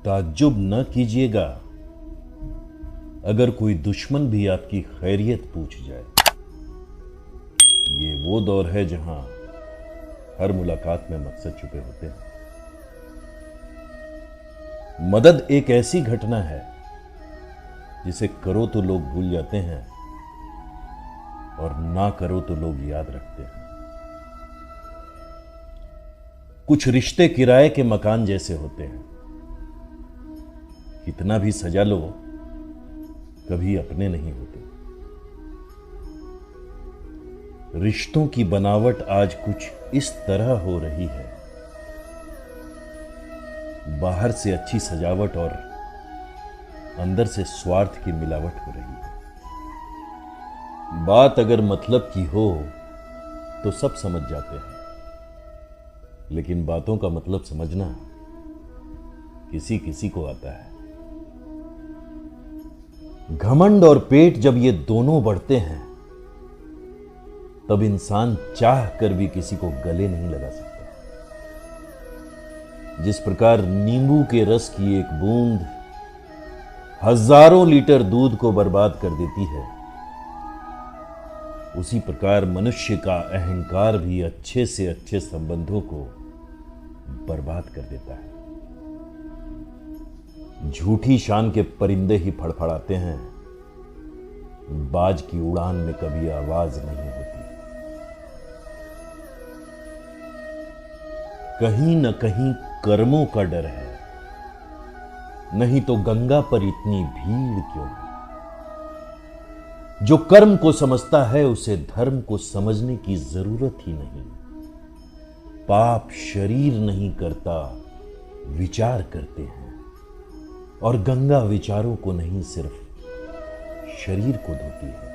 ताज्जुब न कीजिएगा अगर कोई दुश्मन भी आपकी खैरियत पूछ जाए। ये वो दौर है जहां हर मुलाकात में मकसद छुपे होते हैं। मदद एक ऐसी घटना है जिसे करो तो लोग भूल जाते हैं और ना करो तो लोग याद रखते हैं। कुछ रिश्ते किराए के मकान जैसे होते हैं, कितना भी सजा लो कभी अपने नहीं होते। रिश्तों की बनावट आज कुछ इस तरह हो रही है, बाहर से अच्छी सजावट और अंदर से स्वार्थ की मिलावट हो रही है। बात अगर मतलब की हो तो सब समझ जाते हैं, लेकिन बातों का मतलब समझना किसी किसी को आता है। घमंड और पेट जब ये दोनों बढ़ते हैं तब इंसान चाह कर भी किसी को गले नहीं लगा सकता। जिस प्रकार नींबू के रस की एक बूंद हजारों लीटर दूध को बर्बाद कर देती है, उसी प्रकार मनुष्य का अहंकार भी अच्छे से अच्छे संबंधों को बर्बाद कर देता है। झूठी शान के परिंदे ही फड़फड़ाते हैं, बाज की उड़ान में कभी आवाज नहीं होती। कहीं न कहीं कर्मों का डर है, नहीं तो गंगा पर इतनी भीड़ क्यों है। जो कर्म को समझता है उसे धर्म को समझने की जरूरत ही नहीं। पाप शरीर नहीं करता, विचार करते हैं, और गंगा विचारों को नहीं सिर्फ शरीर को धोती है।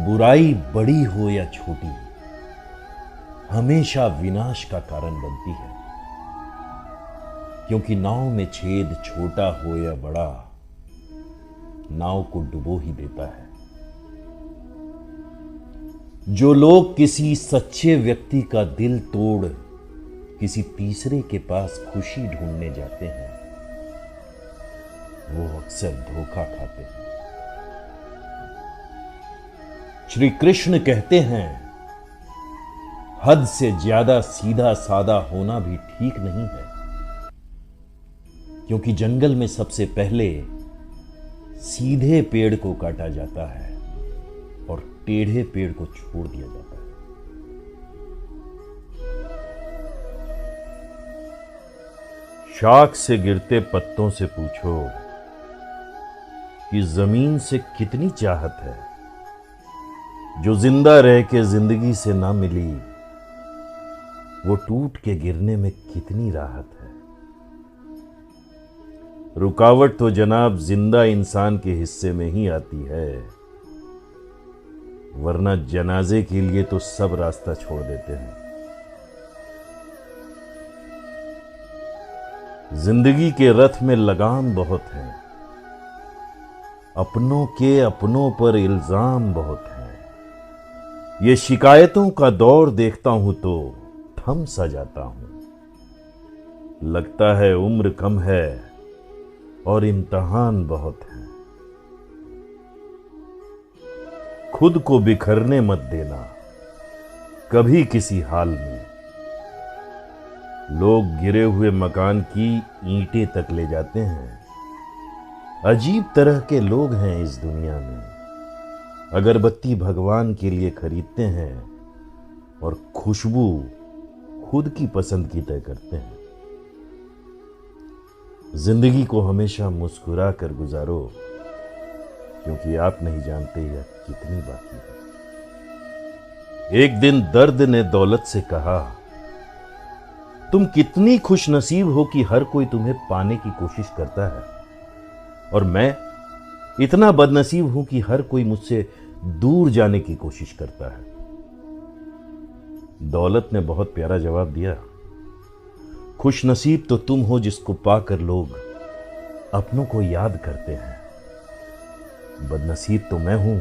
बुराई बड़ी हो या छोटी हमेशा विनाश का कारण बनती है, क्योंकि नाव में छेद छोटा हो या बड़ा नाव को डुबो ही देता है। जो लोग किसी सच्चे व्यक्ति का दिल तोड़ किसी तीसरे के पास खुशी ढूंढने जाते हैं वो अक्सर धोखा खाते हैं। श्री कृष्ण कहते हैं हद से ज्यादा सीधा सादा होना भी ठीक नहीं है, क्योंकि जंगल में सबसे पहले सीधे पेड़ को काटा जाता है और टेढ़े पेड़ को छोड़ दिया जाता है। शाख से गिरते पत्तों से पूछो कि जमीन से कितनी चाहत है, जो जिंदा रह के जिंदगी से ना मिली वो टूट के गिरने में कितनी राहत है। रुकावट तो जनाब जिंदा इंसान के हिस्से में ही आती है, वरना जनाजे के लिए तो सब रास्ता छोड़ देते हैं। जिंदगी के रथ में लगाम बहुत है, अपनों के अपनों पर इल्जाम बहुत है। ये शिकायतों का दौर देखता हूं तो थम सा जाता हूं। लगता है उम्र कम है और इम्तिहान बहुत है। खुद को बिखरने मत देना कभी किसी हाल में। लोग गिरे हुए मकान की ईंटें तक ले जाते हैं। अजीब तरह के लोग हैं इस दुनिया में। अगरबत्ती भगवान के लिए खरीदते हैं और खुशबू खुद की पसंद की तय करते हैं। जिंदगी को हमेशा मुस्कुरा कर गुजारो, क्योंकि आप नहीं जानते यह कितनी बाकी है। एक दिन दर्द ने दौलत से कहा, तुम कितनी खुश नसीब हो कि हर कोई तुम्हें पाने की कोशिश करता है, और मैं इतना बदनसीब हूं कि हर कोई मुझसे दूर जाने की कोशिश करता है। दौलत ने बहुत प्यारा जवाब दिया, खुश नसीब तो तुम हो जिसको पाकर लोग अपनों को याद करते हैं। बदनसीब तो मैं हूं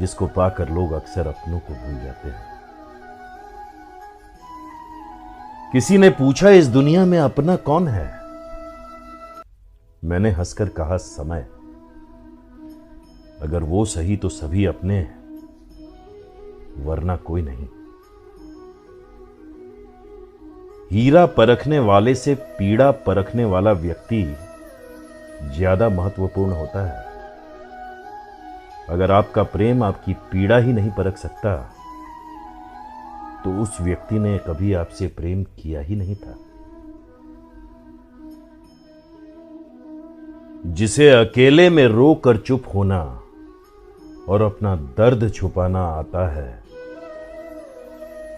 जिसको पाकर लोग अक्सर अपनों को भूल जाते हैं। किसी ने पूछा इस दुनिया में अपना कौन है? मैंने हंसकर कहा समय। अगर वो सही तो सभी अपने हैं, वरना कोई नहीं। हीरा परखने वाले से पीड़ा परखने वाला व्यक्ति ज्यादा महत्वपूर्ण होता है। अगर आपका प्रेम आपकी पीड़ा ही नहीं परख सकता, तो उस व्यक्ति ने कभी आपसे प्रेम किया ही नहीं था। जिसे अकेले में रो कर चुप होना और अपना दर्द छुपाना आता है,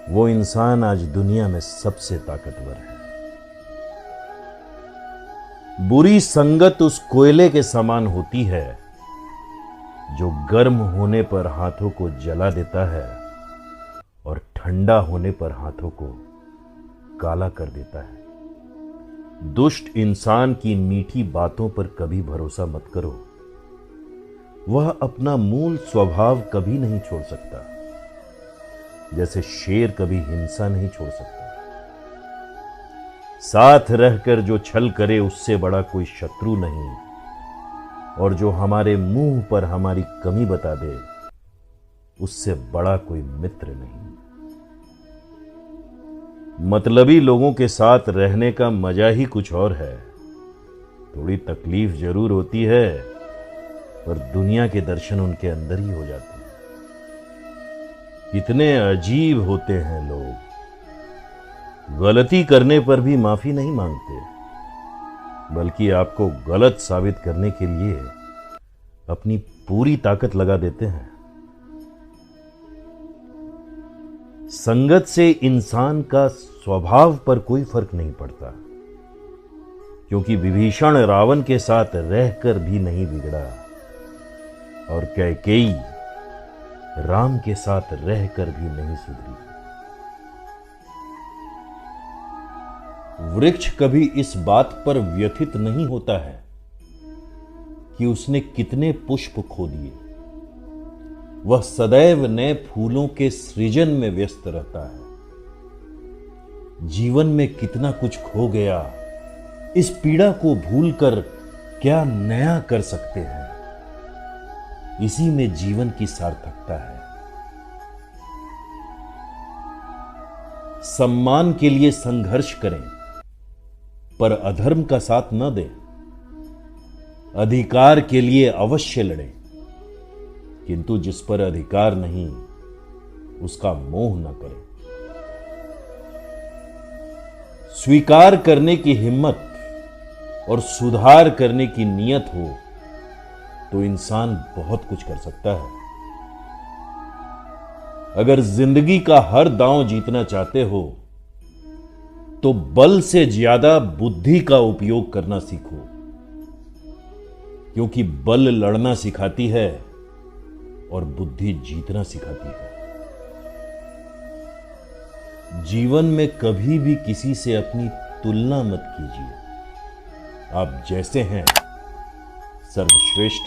वो इंसान आज दुनिया में सबसे ताकतवर है। बुरी संगत उस कोयले के समान होती है जो गर्म होने पर हाथों को जला देता है और ठंडा होने पर हाथों को काला कर देता है। दुष्ट इंसान की मीठी बातों पर कभी भरोसा मत करो। वह अपना मूल स्वभाव कभी नहीं छोड़ सकता, जैसे शेर कभी हिंसा नहीं छोड़ सकता। साथ रहकर जो छल करे उससे बड़ा कोई शत्रु नहीं, और जो हमारे मुंह पर हमारी कमी बता दे उससे बड़ा कोई मित्र नहीं। मतलबी लोगों के साथ रहने का मजा ही कुछ और है। थोड़ी तकलीफ जरूर होती है, पर दुनिया के दर्शन उनके अंदर ही हो जाते हैं। कितने अजीब होते हैं लोग, गलती करने पर भी माफी नहीं मांगते, बल्कि आपको गलत साबित करने के लिए अपनी पूरी ताकत लगा देते हैं। संगत से इंसान का स्वभाव पर कोई फर्क नहीं पड़ता, क्योंकि विभीषण रावण के साथ रहकर भी नहीं बिगड़ा और कैकेयी राम के साथ रहकर भी नहीं सुधरी। वृक्ष कभी इस बात पर व्यथित नहीं होता है कि उसने कितने पुष्प खो दिए। वह सदैव नए फूलों के सृजन में व्यस्त रहता है। जीवन में कितना कुछ खो गया, इस पीड़ा को भूलकर क्या नया कर सकते हैं, इसी में जीवन की सार्थकता है। सम्मान के लिए संघर्ष करें, पर अधर्म का साथ न दें। अधिकार के लिए अवश्य लड़ें, किंतु जिस पर अधिकार नहीं उसका मोह न करें। स्वीकार करने की हिम्मत और सुधार करने की नियत हो तो इंसान बहुत कुछ कर सकता है। अगर जिंदगी का हर दांव जीतना चाहते हो तो बल से ज्यादा बुद्धि का उपयोग करना सीखो, क्योंकि बल लड़ना सिखाती है और बुद्धि जीतना सिखाती है। जीवन में कभी भी किसी से अपनी तुलना मत कीजिए। आप जैसे हैं सर्वश्रेष्ठ